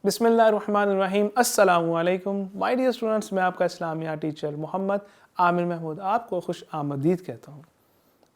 بسم اللہ الرحمن الرحیم۔ السلام علیکم مائی ڈیئر اسٹوڈنٹس، میں آپ کا اسلامیہ ٹیچر محمد عامر محمود آپ کو خوش آمدید کہتا ہوں۔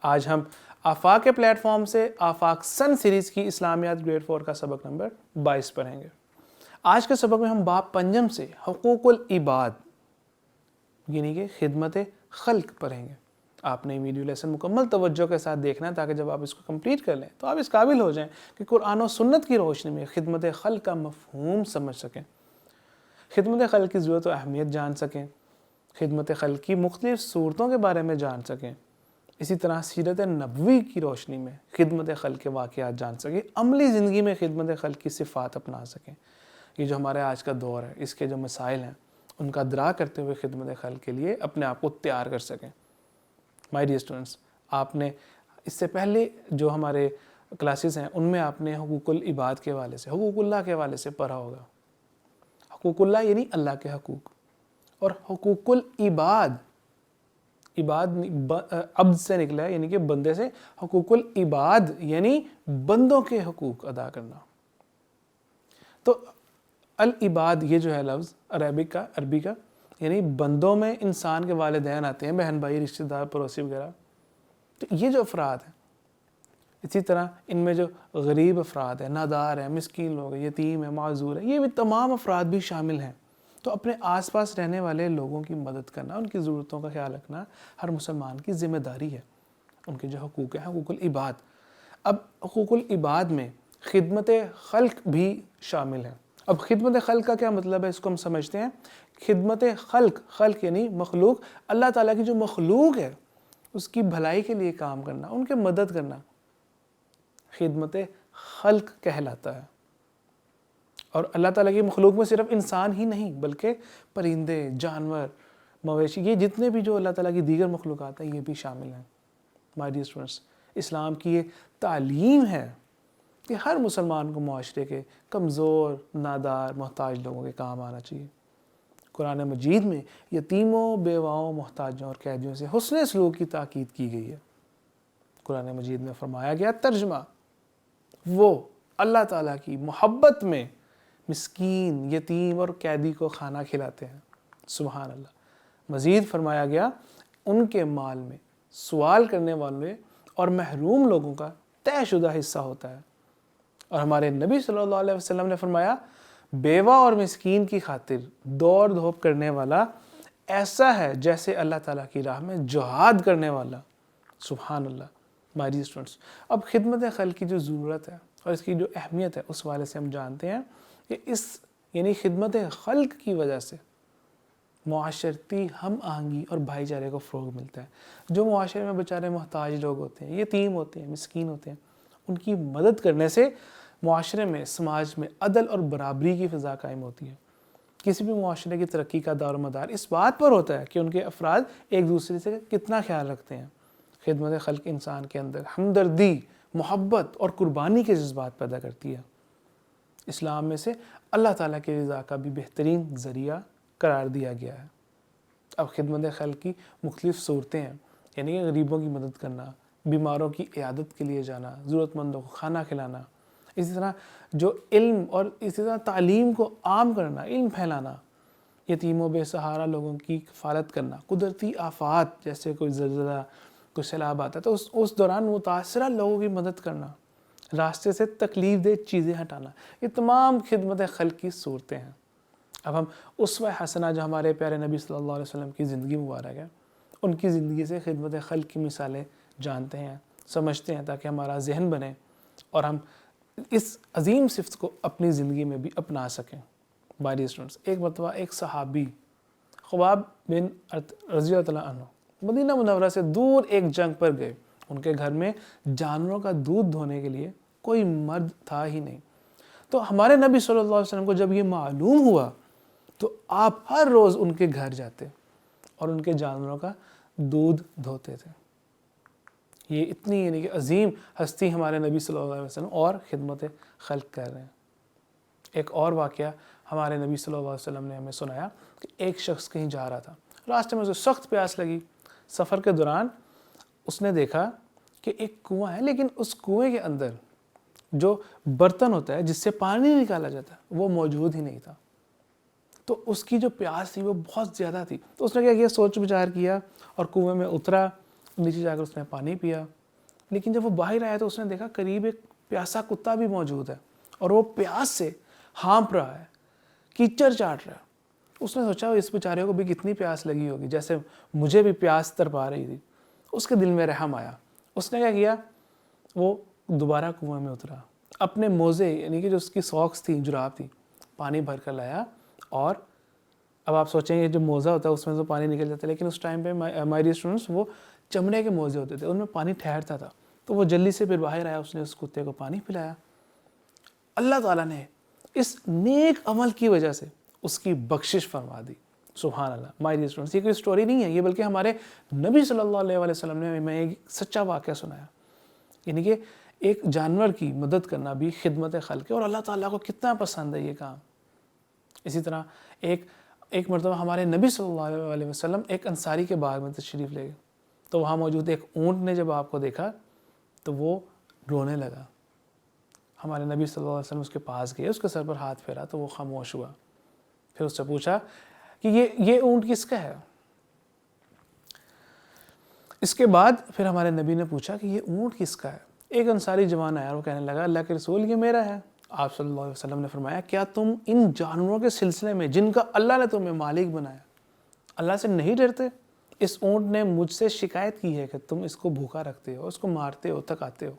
آج ہم آفاق کے پلیٹ فارم سے آفاق سن سیریز کی اسلامیات گریڈ 4 کا سبق نمبر 22 پڑھیں گے۔ آج کے سبق میں ہم باب پنجم سے حقوق العباد یعنی کہ خدمت خلق پڑھیں گے۔ آپ نے ویڈیو لیسن مکمل توجہ کے ساتھ دیکھنا ہے تاکہ جب آپ اس کو کمپلیٹ کر لیں تو آپ اس قابل ہو جائیں کہ قرآن و سنت کی روشنی میں خدمت خلق کا مفہوم سمجھ سکیں، خدمت خلق کی ضرورت و اہمیت جان سکیں، خدمت خلق کی مختلف صورتوں کے بارے میں جان سکیں، اسی طرح سیرت نبوی کی روشنی میں خدمت خلق کے واقعات جان سکیں، عملی زندگی میں خدمت خلق کی صفات اپنا سکیں۔ یہ جو ہمارے آج کا دور ہے، اس کے جو مسائل ہیں ان کا ادراک کرتے ہوئے خدمت خلق کے لیے اپنے آپ کو تیار کر سکیں۔ مائی ڈیئر اسٹوڈنٹس، آپ نے اس سے پہلے جو ہمارے کلاسز ہیں ان میں آپ نے حقوق العباد کے حوالے سے، حقوق اللہ کے حوالے سے پڑھا ہوگا۔ حقوق اللہ یعنی اللہ کے حقوق، اور حقوق العباد، عباد عبد سے نکلا ہے یعنی کہ بندے سے، حقوق العباد یعنی بندوں کے حقوق ادا کرنا۔ تو العباد یہ جو ہے لفظ عربی کا یعنی بندوں میں انسان کے والدین آتے ہیں، بہن بھائی، رشتہ دار، پڑوسی وغیرہ۔ تو یہ جو افراد ہیں، اسی طرح ان میں جو غریب افراد ہیں، نادار ہیں، مسکین لوگ ہیں، یتیم ہیں، معذور ہیں، یہ بھی تمام افراد بھی شامل ہیں۔ تو اپنے آس پاس رہنے والے لوگوں کی مدد کرنا، ان کی ضرورتوں کا خیال رکھنا ہر مسلمان کی ذمہ داری ہے۔ ان کے جو حقوق ہیں، حقوق العباد۔ اب حقوق العباد میں خدمت خلق بھی شامل ہے۔ اب خدمت خلق کا کیا مطلب ہے، اس کو ہم سمجھتے ہیں۔ خدمت خلق یعنی مخلوق، اللہ تعالیٰ کی جو مخلوق ہے اس کی بھلائی کے لیے کام کرنا، ان کے مدد کرنا، خدمت خلق کہلاتا ہے۔ اور اللہ تعالیٰ کی مخلوق میں صرف انسان ہی نہیں بلکہ پرندے، جانور، مویشی، یہ جتنے بھی جو اللہ تعالیٰ کی دیگر مخلوقات ہیں یہ بھی شامل ہیں۔ مائی ڈیئر اسٹوڈنٹس، اسلام کی یہ تعلیم ہے کہ ہر مسلمان کو معاشرے کے کمزور، نادار، محتاج لوگوں کے کام آنا چاہیے۔ قرآن مجید میں یتیموں، بیواؤں، محتاجوں اور قیدیوں سے حسن سلوک کی تاکید کی گئی ہے۔ قرآن مجید میں فرمایا گیا ترجمہ، وہ اللہ تعالیٰ کی محبت میں مسکین، یتیم اور قیدی کو کھانا کھلاتے ہیں۔ سبحان اللہ۔ مزید فرمایا گیا ان کے مال میں سوال کرنے والے اور محروم لوگوں کا طے شدہ حصہ ہوتا ہے۔ اور ہمارے نبی صلی اللہ علیہ وسلم نے فرمایا بیوہ اور مسکین کی خاطر دوڑ دھوپ کرنے والا ایسا ہے جیسے اللہ تعالیٰ کی راہ میں جہاد کرنے والا۔ سبحان اللہ۔ مائی ڈیئر اسٹوڈنٹس، اب خدمت خلق کی جو ضرورت ہے اور اس کی جو اہمیت ہے اس والے سے ہم جانتے ہیں کہ اس یعنی خدمت خلق کی وجہ سے معاشرتی ہم آہنگی اور بھائی چارے کو فروغ ملتا ہے۔ جو معاشرے میں بیچارے محتاج لوگ ہوتے ہیں، یتیم ہوتے ہیں، مسکین ہوتے ہیں، ان کی مدد کرنے سے معاشرے میں، سماج میں عدل اور برابری کی فضا قائم ہوتی ہے۔ کسی بھی معاشرے کی ترقی کا دار و مدار اس بات پر ہوتا ہے کہ ان کے افراد ایک دوسرے سے کتنا خیال رکھتے ہیں۔ خدمت خلق انسان کے اندر ہمدردی، محبت اور قربانی کے جذبات پیدا کرتی ہے۔ اسلام میں سے اللہ تعالیٰ کی رضا کا بھی بہترین ذریعہ قرار دیا گیا ہے۔ اب خدمت خلق کی مختلف صورتیں ہیں، یعنی کہ غریبوں کی مدد کرنا، بیماروں کی عیادت کے لیے جانا، ضرورت مندوں کو کھانا کھلانا، اسی طرح جو علم اور اسی طرح تعلیم کو عام کرنا، علم پھیلانا، یتیموں، بے سہارا لوگوں کی کفالت کرنا، قدرتی آفات جیسے کوئی زلزلہ، کوئی سیلاب آتا ہے تو اس دوران متاثرہ لوگوں کی مدد کرنا، راستے سے تکلیف دہ چیزیں ہٹانا، یہ تمام خدمت خلق کی صورتیں ہیں۔ اب ہم اسوہ حسنہ جو ہمارے پیارے نبی صلی اللہ علیہ وسلم کی زندگی مبارک ہے، ان کی زندگی سے خدمت خلق کی مثالیں جانتے ہیں، سمجھتے ہیں تاکہ ہمارا ذہن بنے اور ہم اس عظیم صفت کو اپنی زندگی میں بھی اپنا سکیں۔ مائی ڈیئر اسٹوڈنٹس، ایک مرتبہ ایک صحابی خباب بن رضی اللہ عنہ مدینہ منورہ سے دور ایک جنگ پر گئے۔ ان کے گھر میں جانوروں کا دودھ دھونے کے لیے کوئی مرد تھا ہی نہیں۔ تو ہمارے نبی صلی اللہ علیہ وسلم کو جب یہ معلوم ہوا تو آپ ہر روز ان کے گھر جاتے اور ان کے جانوروں کا دودھ دھوتے تھے۔ یہ اتنی یعنی کہ عظیم ہستی ہمارے نبی صلی اللہ علیہ وسلم اور خدمت خلق کر رہے ہیں۔ ایک اور واقعہ ہمارے نبی صلی اللہ علیہ وسلم نے ہمیں سنایا کہ ایک شخص کہیں جا رہا تھا، راستے میں اسے سخت پیاس لگی۔ سفر کے دوران اس نے دیکھا کہ ایک کنواں ہے لیکن اس کنویں کے اندر جو برتن ہوتا ہے جس سے پانی نکالا جاتا ہے وہ موجود ہی نہیں تھا. تو اس کی جو پیاس تھی وہ بہت زیادہ تھی. تو اس نے کیا کیا, سوچ بچار کیا اور کنویں میں اترا, نیچے جا کر اس نے پانی پیا. لیکن جب وہ باہر آیا تو اس نے دیکھا قریب ایک پیاسا کتا بھی موجود ہے اور وہ پیاس سے ہانپ رہا ہے, کیچڑ چاٹ رہا ہے. اس نے سوچا اس بیچارے کو بھی کتنی پیاس لگی ہوگی جیسے مجھے بھی پیاس تڑپا رہی تھی. اس کے دل میں رحم آیا. اس نے کیا کیا, وہ دوبارہ کنویں میں اترا, اپنے موزے یعنی کہ جو اس کی ساکس تھی, جراب تھی, پانی بھر کر لایا. اور اب آپ سوچیں گے جو موزہ ہوتا ہے اس میں تو پانی نکل جاتا ہے, لیکن اس ٹائم پہ مائی ڈیئر اسٹوڈنٹس وہ چمڑے کے موزے ہوتے تھے, ان میں پانی ٹھہرتا تھا. تو وہ جلدی سے پھر باہر آیا, اس نے اس کتے کو پانی پلایا. اللہ تعالیٰ نے اس نیک عمل کی وجہ سے اس کی بخشش فرما دی. سبحان اللہ. مائی ڈیئر اسٹوڈنٹس, یہ کوئی سٹوری نہیں ہے, یہ بلکہ ہمارے نبی صلی اللہ علیہ وسلم نے ہمیں ایک سچا واقعہ سنایا. یعنی کہ ایک جانور کی مدد کرنا بھی خدمت خلق ہے, اور اللہ تعالیٰ کو کتنا پسند ہے یہ کام. اسی طرح ایک مرتبہ ہمارے نبی صلی اللہ علیہ وسلم ایک انصاری کے باغ میں تشریف لے گئے. تو وہاں موجود ایک اونٹ نے جب آپ کو دیکھا تو وہ رونے لگا. ہمارے نبی صلی اللہ علیہ وسلم اس کے پاس گئے, اس کے سر پر ہاتھ پھیرا تو وہ خاموش ہوا. پھر اس سے پوچھا کہ یہ اونٹ کس کا ہے. اس کے بعد پھر ہمارے نبی نے پوچھا کہ یہ اونٹ کس کا ہے. ایک انصاری جوان آیا اور وہ کہنے لگا اللہ کے رسول یہ میرا ہے. آپ صلی اللہ علیہ وسلم نے فرمایا کیا تم ان جانوروں کے سلسلے میں جن کا اللہ نے تمہیں مالک بنایا اللہ سے نہیں ڈرتے؟ اس اونٹ نے مجھ سے شکایت کی ہے کہ تم اس کو بھوکا رکھتے ہو, اس کو مارتے ہو, تھکاتے ہو.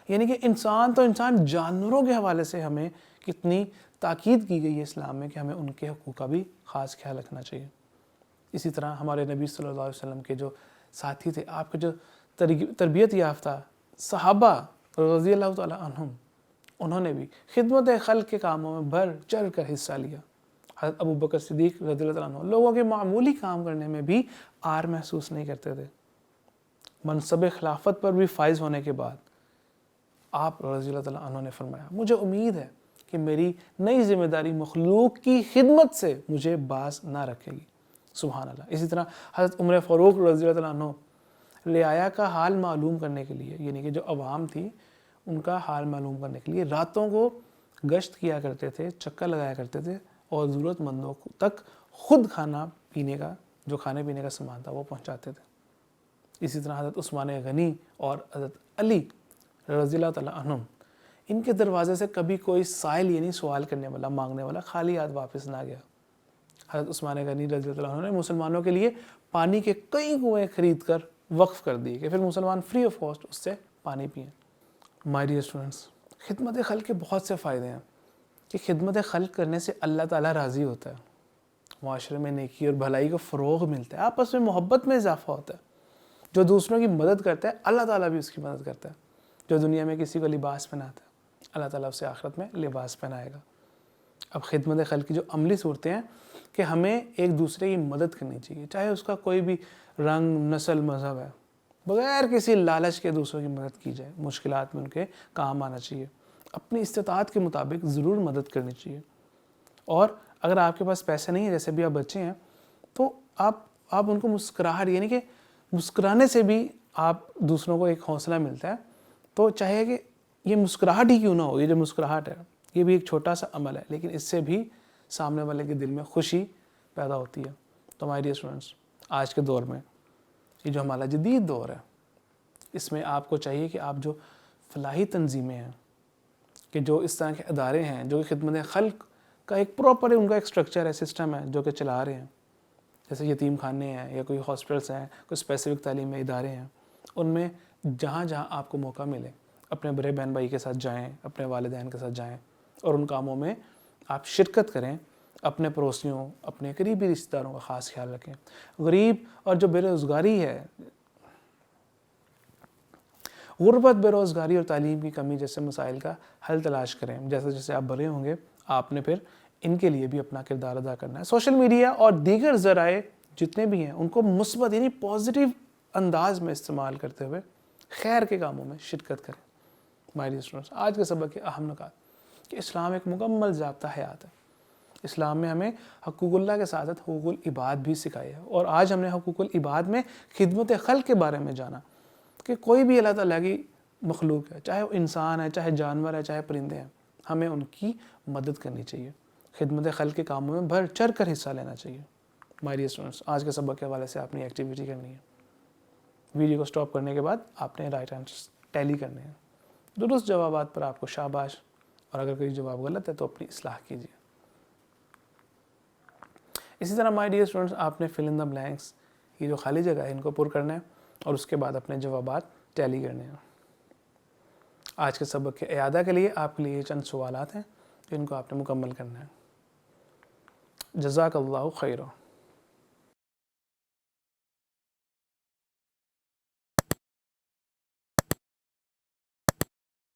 یعنی کہ انسان تو انسان, جانوروں کے حوالے سے ہمیں کتنی تاکید کی گئی ہے اسلام میں کہ ہمیں ان کے حقوق کا بھی خاص خیال رکھنا چاہیے. اسی طرح ہمارے نبی صلی اللہ علیہ وسلم کے جو ساتھی تھے, آپ کے جو تربیت یافتہ صحابہ رضی اللہ تعالیٰ عنہم, انہوں نے بھی خدمت خلق کے کاموں میں بڑھ چڑھ کر حصہ لیا. حضرت ابو بکر صدیق رضی اللہ تعالیٰ عنہ لوگوں کے معمولی کام کرنے میں بھی آر محسوس نہیں کرتے تھے. منصب خلافت پر بھی فائز ہونے کے بعد آپ رضی اللہ تعالیٰ عنہ نے فرمایا مجھے امید ہے کہ میری نئی ذمہ داری مخلوق کی خدمت سے مجھے باز نہ رکھے گی. سبحان اللہ. اسی طرح حضرت عمر فاروق رضی اللہ تعالیٰ عنہ رعایا کا حال معلوم کرنے کے لیے, یعنی کہ جو عوام تھی ان کا حال معلوم کرنے کے لیے راتوں کو گشت کیا کرتے تھے, چکر لگایا کرتے تھے, اور ضرورت مندوں تک خود کھانا پینے کا جو کھانے پینے کا سامان تھا وہ پہنچاتے تھے. اسی طرح حضرت عثمان غنی اور حضرت علی رضی اللہ تعالیٰ عنہم, ان کے دروازے سے کبھی کوئی سائل یعنی سوال کرنے والا, مانگنے والا خالی ہاتھ واپس نہ گیا. حضرت عثمان غنی رضی اللہ عنہ نے مسلمانوں کے لیے پانی کے کئی کنویں خرید کر وقف کر دیے کہ پھر مسلمان فری آف کاسٹ اس سے پانی پئیں. مائی ڈیئر اسٹوڈنٹس, خدمت خلق کے بہت سے فائدے ہیں کہ خدمت خلق کرنے سے اللہ تعالیٰ راضی ہوتا ہے, معاشرے میں نیکی اور بھلائی کو فروغ ملتا ہے, آپس میں محبت میں اضافہ ہوتا ہے. جو دوسروں کی مدد کرتا ہے اللہ تعالیٰ بھی اس کی مدد کرتا ہے. جو دنیا میں کسی کو لباس پہناتا ہے اللہ تعالیٰ اسے آخرت میں لباس پہنائے گا. اب خدمت خلق کی جو عملی صورتیں ہیں کہ ہمیں ایک دوسرے کی مدد کرنی چاہیے, چاہے اس کا کوئی بھی رنگ, نسل, مذہب ہے, بغیر کسی لالچ کے دوسروں کی مدد کی جائے. مشکلات میں ان کے کام آنا چاہیے, اپنی استطاعت کے مطابق ضرور مدد کرنی چاہیے. اور اگر آپ کے پاس پیسے نہیں ہیں, جیسے بھی آپ بچے ہیں, تو آپ ان کو مسکراہٹ یعنی کہ مسکرانے سے بھی آپ دوسروں کو ایک حوصلہ ملتا ہے. تو چاہے کہ یہ مسکراہٹ ہی کیوں نہ ہو, یہ جو مسکراہٹ ہے یہ بھی ایک چھوٹا سا عمل ہے, لیکن اس سے بھی سامنے والے کے دل میں خوشی پیدا ہوتی ہے. تو مائی ڈیئر اسٹوڈنٹس, آج کے دور میں یہ جو ہمارا جدید دور ہے اس میں آپ کو چاہیے کہ آپ جو فلاحی تنظیمیں ہیں, کہ جو اس طرح کے ادارے ہیں جو کہ خدمت خلق کا ایک پراپر ان کا ایک سٹرکچر ہے, سسٹم ہے جو کہ چلا رہے ہیں, جیسے یتیم خانے ہیں یا کوئی ہاسپٹلس ہیں, کوئی اسپیسیفک تعلیمی ادارے ہیں, ان میں جہاں جہاں آپ کو موقع ملے اپنے بڑے بہن بھائی کے ساتھ جائیں, اپنے والدین کے ساتھ جائیں اور ان کاموں میں آپ شرکت کریں. اپنے پڑوسیوں, اپنے قریبی رشتہ داروں کا خاص خیال رکھیں. غریب اور جو بے روزگاری ہے, غربت, بے روزگاری اور تعلیم کی کمی جیسے مسائل کا حل تلاش کریں. جیسے جیسے آپ بڑے ہوں گے آپ نے پھر ان کے لیے بھی اپنا کردار ادا کرنا ہے. سوشل میڈیا اور دیگر ذرائع جتنے بھی ہیں ان کو مثبت یعنی پازیٹیو انداز میں استعمال کرتے ہوئے خیر کے کاموں میں شرکت کریں. مائی ڈیئر اسٹوڈنٹس, آج کے سبق کے اہم نکات کہ اسلام ایک مکمل ضابطہ حیات ہے. اسلام میں ہمیں حقوق اللہ کے ساتھ ساتھ حقوق العباد بھی سکھایا ہے, اور آج ہم نے حقوق العباد میں خدمت خلق کے بارے میں جانا کہ کوئی بھی اللہ تعالیٰ کی مخلوق ہے، چاہے وہ انسان ہے، چاہے جانور ہے، چاہے پرندے ہیں، ہمیں ان کی مدد کرنی چاہیے، خدمت خلق کے کاموں میں بڑھ چڑھ کر حصہ لینا چاہیے۔ مائی ڈیئر اسٹوڈنٹس، آج کے سبق کے حوالے سے آپ نے ایکٹیویٹی کرنی ہے۔ ویڈیو کو سٹاپ کرنے کے بعد آپ نے رائٹ آنسر ٹیلی کرنے ہیں۔ درست جوابات پر آپ کو شاباش، اور اگر کوئی جواب غلط ہے تو اپنی اصلاح کیجیے۔ اسی طرح مائی ڈیئر اسٹوڈنٹس، آپ نے فل ان دا بلینکس، یہ جو خالی جگہ ہے ان کو پر کرنا ہے، اور اس کے بعد اپنے جوابات ٹیلی کرنے ہیں۔ آج کے سبق کے اعادہ کے لیے آپ کے لیے چند سوالات ہیں جن کو آپ نے مکمل کرنا ہے۔ جزاک اللہ خیرہ۔